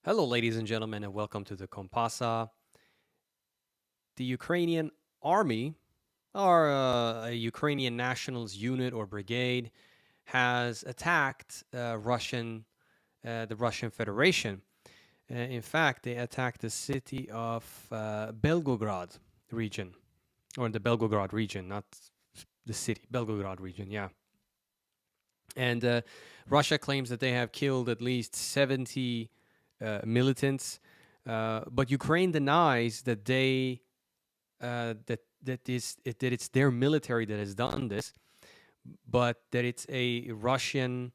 Hello, ladies and gentlemen, and welcome to the Kompasa. The Ukrainian army, or a Ukrainian nationals unit or brigade, has attacked the Russian Federation. In fact, they attacked the city of Belgograd region, or the Belgograd region, not the city, Belgograd region, yeah. And Russia claims that they have killed at least 70 militants, but Ukraine denies that that it's their military that has done this, but that it's a Russian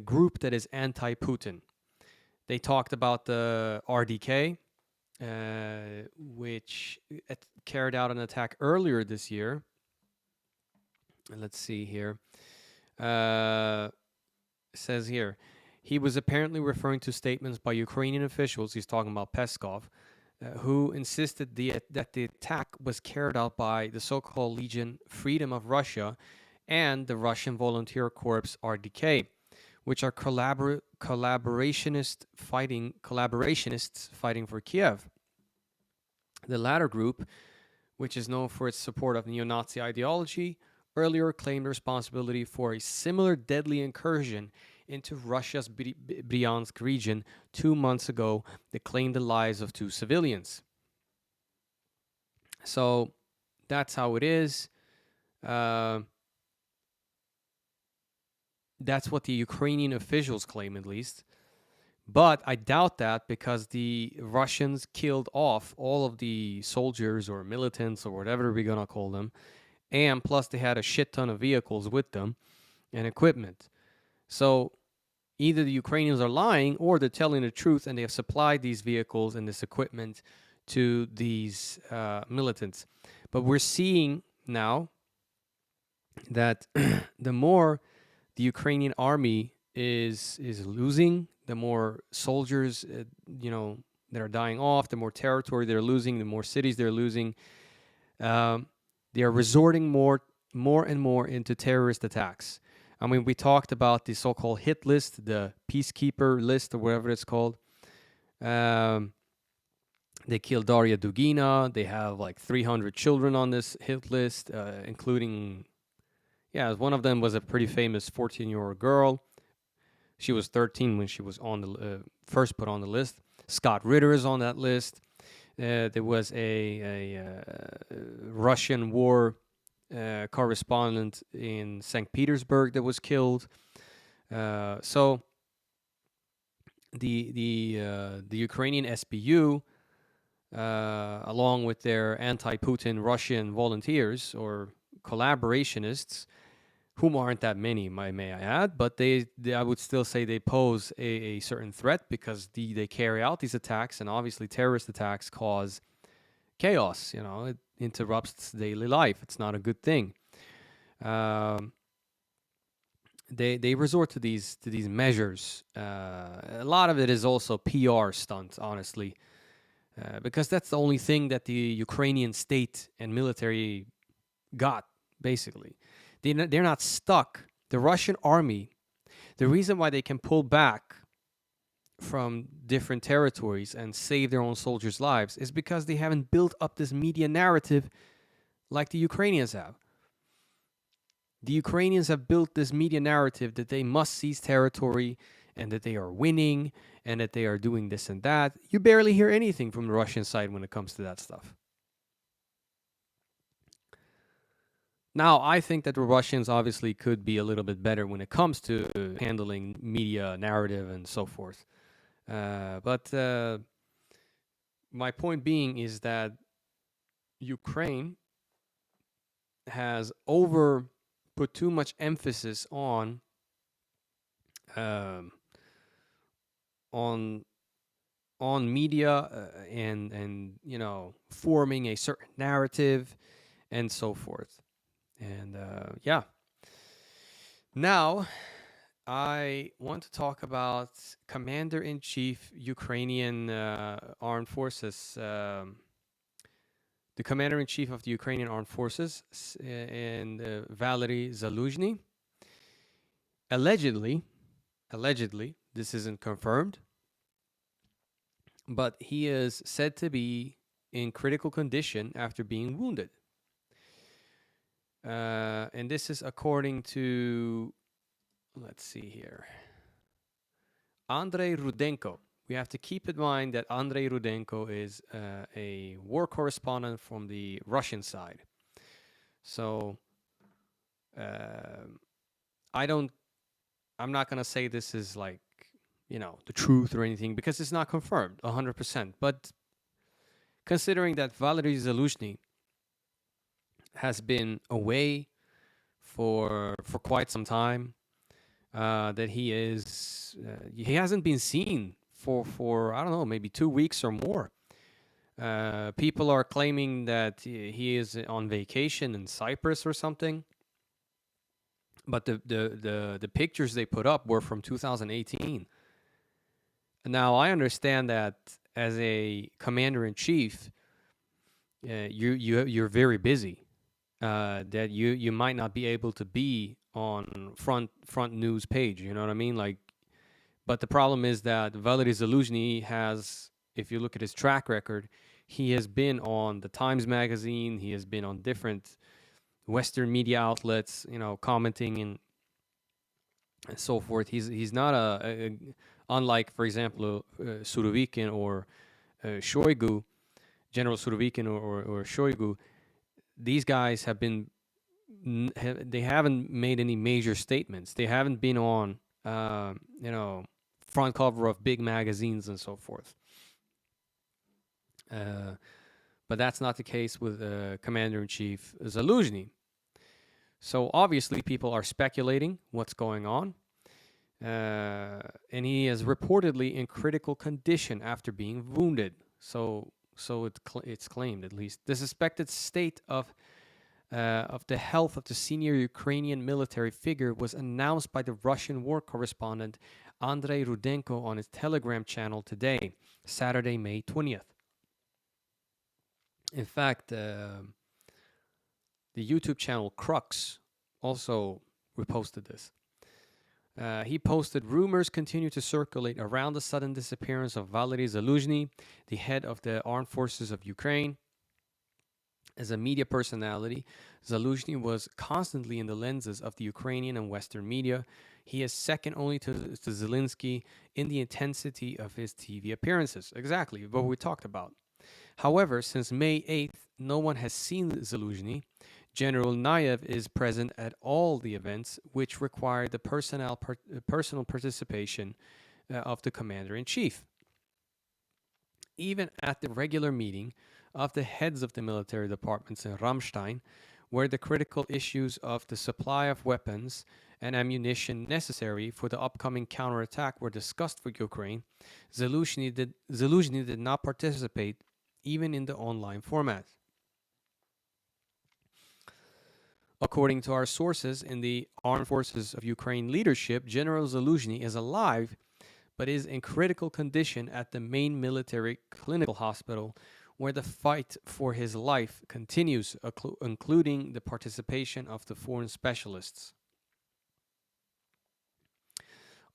group that is anti-Putin. They talked about the RDK, which carried out an attack earlier this year. Let's see here. Uh, says here, he was apparently referring to statements by Ukrainian officials. He's talking about Peskov, who insisted that the attack was carried out by the so-called Legion Freedom of Russia and the Russian Volunteer Corps RDK, which are collaborationists fighting for Kiev. The latter group, which is known for its support of neo-Nazi ideology, earlier claimed responsibility for a similar deadly incursion into Russia's Bryansk region 2 months ago that claimed the lives of two civilians. So that's how it is. That's what the Ukrainian officials claim, at least. But I doubt that because the Russians killed off all of the soldiers or militants or whatever we're going to call them. And plus, they had a shit ton of vehicles with them and equipment. So either the Ukrainians are lying or they're telling the truth and they have supplied these vehicles and this equipment to these militants. But we're seeing now that the more the Ukrainian army is losing, the more soldiers, that are dying off, the more territory they're losing, the more cities they're losing. They are resorting more and more into terrorist attacks. I mean, we talked about the so-called hit list, the peacekeeper list, or whatever it's called. Um, they killed Daria Dugina. They have like 300 children on this hit list, including, yeah, one of them was a pretty famous 14-year-old girl. She was 13 when she was on the first put on the list. Scott Ritter is on that list. There was a Russian war correspondent in St. Petersburg that was killed. So the Ukrainian SBU, along with their anti-Putin Russian volunteers or collaborationists, whom aren't that many, may I add, but they I would still say they pose a certain threat because they carry out these attacks, and obviously terrorist attacks cause chaos. It interrupts daily life. It's not a good thing. Um, they resort to these measures. A lot of it is also PR stunts, honestly, because that's the only thing that the Ukrainian state and military got. Basically, they're not stuck. The Russian army, the reason why they can pull back from different territories and save their own soldiers' lives is because they haven't built up this media narrative like the Ukrainians have. The Ukrainians have built this media narrative that they must seize territory and that they are winning and that they are doing this and that. You barely hear anything from the Russian side when it comes to that stuff. Now, I think that the Russians obviously could be a little bit better when it comes to handling media narrative and so forth. But my point being is that Ukraine has put too much emphasis um, on media and forming a certain narrative and so forth. And yeah, now I want to talk about Commander-in-Chief Ukrainian Armed Forces. The Commander-in-Chief of the Ukrainian Armed Forces, and Valery Zaluzhny, allegedly, this isn't confirmed, but he is said to be in critical condition after being wounded. And this is according to, let's see here, Andrei Rudenko. We have to keep in mind that Andrei Rudenko is a war correspondent from the Russian side. So I don't, I'm not going to say this is like, the truth or anything because it's not confirmed 100%. But considering that Valery Zaluzhny has been away for quite some time, that he hasn't been seen for I don't know, maybe 2 weeks or more. People are claiming that he is on vacation in Cyprus or something, but the pictures they put up were from 2018. Now I understand that as a commander in chief, you're very busy. That you might not be able to be on front news page. You know what I mean? Like, but the problem is that Valery Zaluzhny has, if you look at his track record, he has been on the Times Magazine. He has been on different Western media outlets, commenting and so forth. He's not unlike, for example, Surovikin or Shoigu, General Surovikin or Shoigu. These guys have been, they haven't made any major statements. They haven't been on, front cover of big magazines and so forth. But that's not the case with Commander-in-Chief Zaluzhny. So obviously people are speculating what's going on. And he is reportedly in critical condition after being wounded. So it's claimed, at least. The suspected state of the health of the senior Ukrainian military figure was announced by the Russian war correspondent Andrei Rudenko on his Telegram channel today, Saturday, May 20th. In fact, the YouTube channel Crux also reposted this. He posted, rumors continue to circulate around the sudden disappearance of Valery Zaluzhny, the head of the armed forces of Ukraine. As a media personality, Zaluzhny was constantly in the lenses of the Ukrainian and Western media. He is second only to Zelensky in the intensity of his TV appearances. Exactly, what we talked about. However, since May 8th, no one has seen Zaluzhny. General Nayev is present at all the events, which require the personal participation of the commander-in-chief. Even at the regular meeting of the heads of the military departments in Ramstein, where the critical issues of the supply of weapons and ammunition necessary for the upcoming counterattack were discussed for Ukraine, Zaluzhny did not participate even in the online format. According to our sources in the Armed Forces of Ukraine leadership, General Zaluzhny is alive but is in critical condition at the main military clinical hospital, where the fight for his life continues, including the participation of the foreign specialists.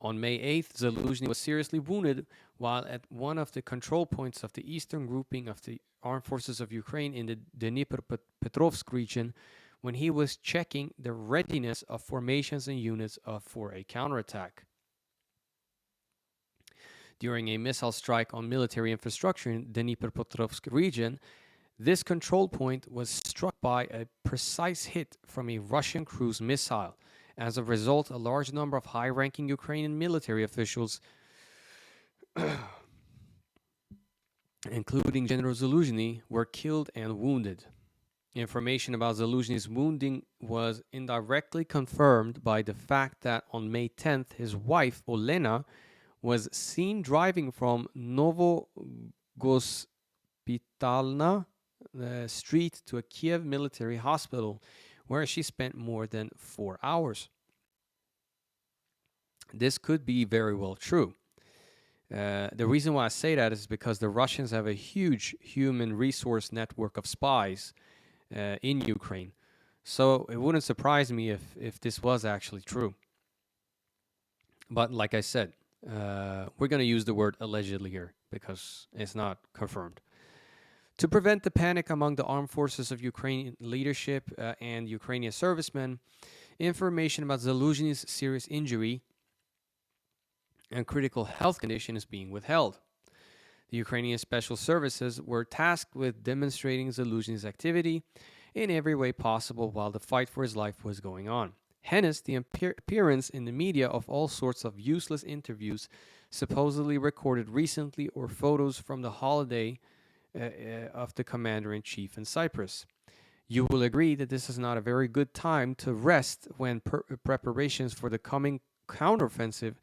On May 8th, Zaluzhny was seriously wounded while at one of the control points of the eastern grouping of the Armed Forces of Ukraine in the Dnipropetrovsk region, when he was checking the readiness of formations and units for a counterattack. During a missile strike on military infrastructure in the Dnipropetrovsk region, this control point was struck by a precise hit from a Russian cruise missile. As a result, a large number of high-ranking Ukrainian military officials, including General Zaluzhny, were killed and wounded. Information about Zaluzhny's wounding was indirectly confirmed by the fact that on May 10th, his wife, Olena, was seen driving from Novogospitalna street to a Kiev military hospital, where she spent more than 4 hours. This could be very well true. The reason why I say that is because the Russians have a huge human resource network of spies in Ukraine. So it wouldn't surprise me if this was actually true. But like I said, We're going to use the word allegedly here because it's not confirmed. To prevent the panic among the armed forces of Ukrainian leadership and Ukrainian servicemen, information about Zaluzhny's serious injury and critical health condition is being withheld. The Ukrainian special services were tasked with demonstrating Zaluzhny's activity in every way possible while the fight for his life was going on. Hence, the appearance in the media of all sorts of useless interviews supposedly recorded recently or photos from the holiday of the commander-in-chief in Cyprus. You will agree that this is not a very good time to rest when preparations for the coming counteroffensive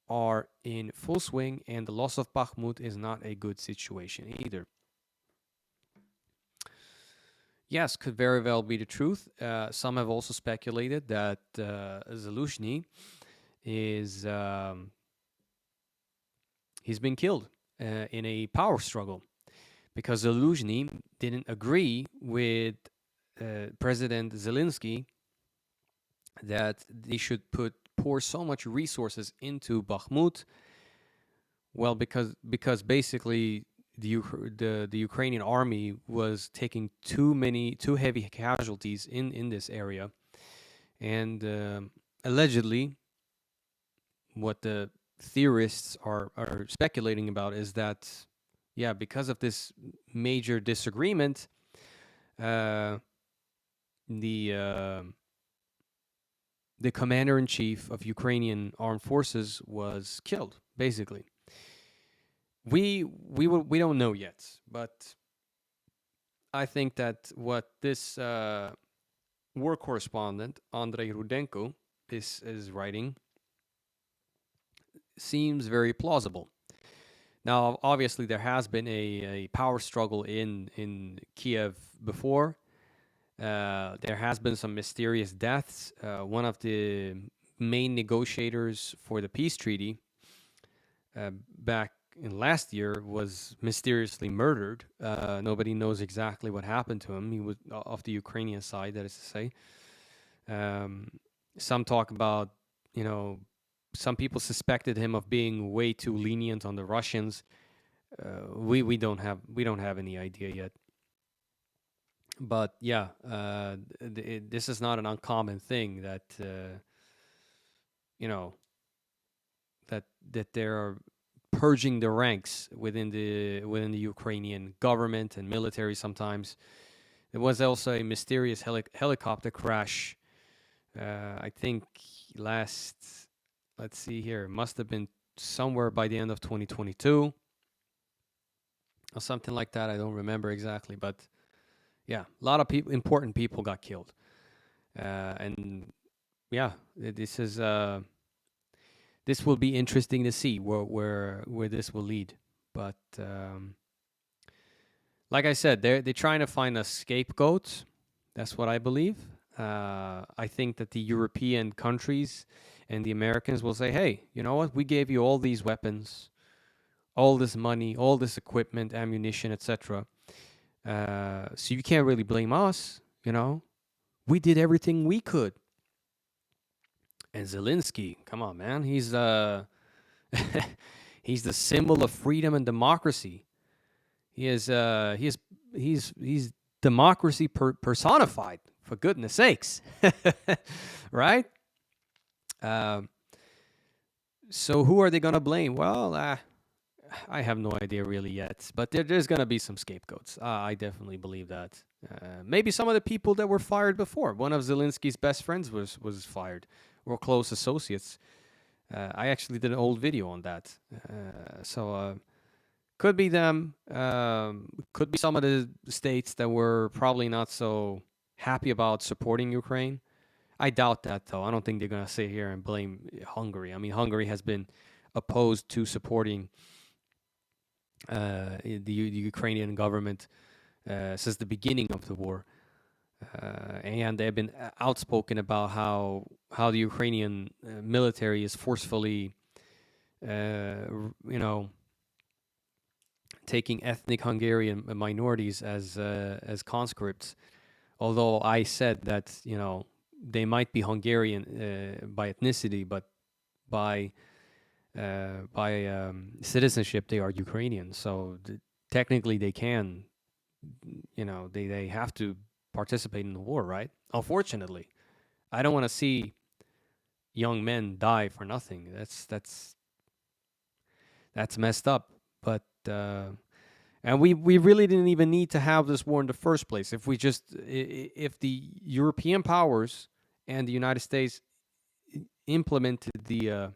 are in full swing, and the loss of Bakhmut is not a good situation either. Yes, could very well be the truth. Some have also speculated that Zaluzhny is he's been killed in a power struggle because Zaluzhny didn't agree with President Zelensky that they should pour so much resources into Bakhmut. Well, because basically the Ukrainian army was taking too heavy casualties in this area, and allegedly, what the theorists are speculating about is that, yeah, because of this major disagreement, the uh, the commander-in-chief of Ukrainian armed forces was killed. Basically, we don't know yet, but I think that what this war correspondent Andrei Rudenko is writing seems very plausible. Now, obviously, there has been a power struggle in Kiev before. There has been some mysterious deaths. One of the main negotiators for the peace treaty back in last year was mysteriously murdered. Nobody knows exactly what happened to him. He was of the Ukrainian side, that is to say. Some talk about, some people suspected him of being way too lenient on the Russians. We don't have any idea yet. But yeah, this is not an uncommon thing that you know that they're purging the ranks within the Ukrainian government and military. Sometimes there was also a mysterious helicopter crash. I think last, let's see here, it must have been somewhere by the end of 2022 or something like that. I don't remember exactly, but yeah, a lot of people, important people, got killed, and yeah, this will be interesting to see where this will lead. But like I said, they're trying to find a scapegoat. That's what I believe. I think that the European countries and the Americans will say, "Hey, you know what? We gave you all these weapons, all this money, all this equipment, ammunition, etc. So you can't really blame us. We did everything we could." And Zelensky, come on, man, he's he's the symbol of freedom and democracy. He's democracy personified. For goodness sakes, right? Um, so who are they gonna blame? Well, I have no idea really yet, but there's gonna be some scapegoats. I definitely believe that. Maybe some of the people that were fired before. One of Zelensky's best friends was fired, or close associates. I actually did an old video on that. So could be them. Could be some of the states that were probably not so happy about supporting Ukraine. I doubt that, though. I don't think they're going to sit here and blame Hungary. I mean, Hungary has been opposed to supporting the Ukrainian government since the beginning of the war. And they've been outspoken about how the Ukrainian military is forcefully, taking ethnic Hungarian minorities as conscripts. Although I said that they might be Hungarian by ethnicity, but by by citizenship, they are Ukrainian. So technically, they can, they have to participate in the war, right? Unfortunately, I don't want to see young men die for nothing. That's messed up. But and we really didn't even need to have this war in the first place. If we just if the European powers and the United States implemented the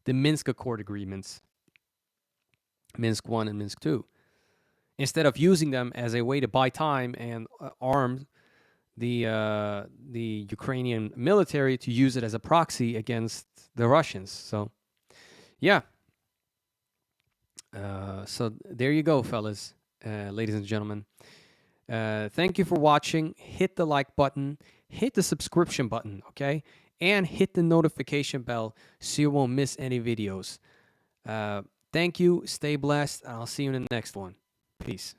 Minsk Accord agreements, Minsk One and Minsk Two, instead of using them as a way to buy time and arm the Ukrainian military to use it as a proxy against the Russians. So yeah, so there you go, fellas, ladies and gentlemen. Thank you for watching. Hit the like button, hit the subscription button, okay? And hit the notification bell so you won't miss any videos. Thank you. Stay blessed. And I'll see you in the next one. Peace.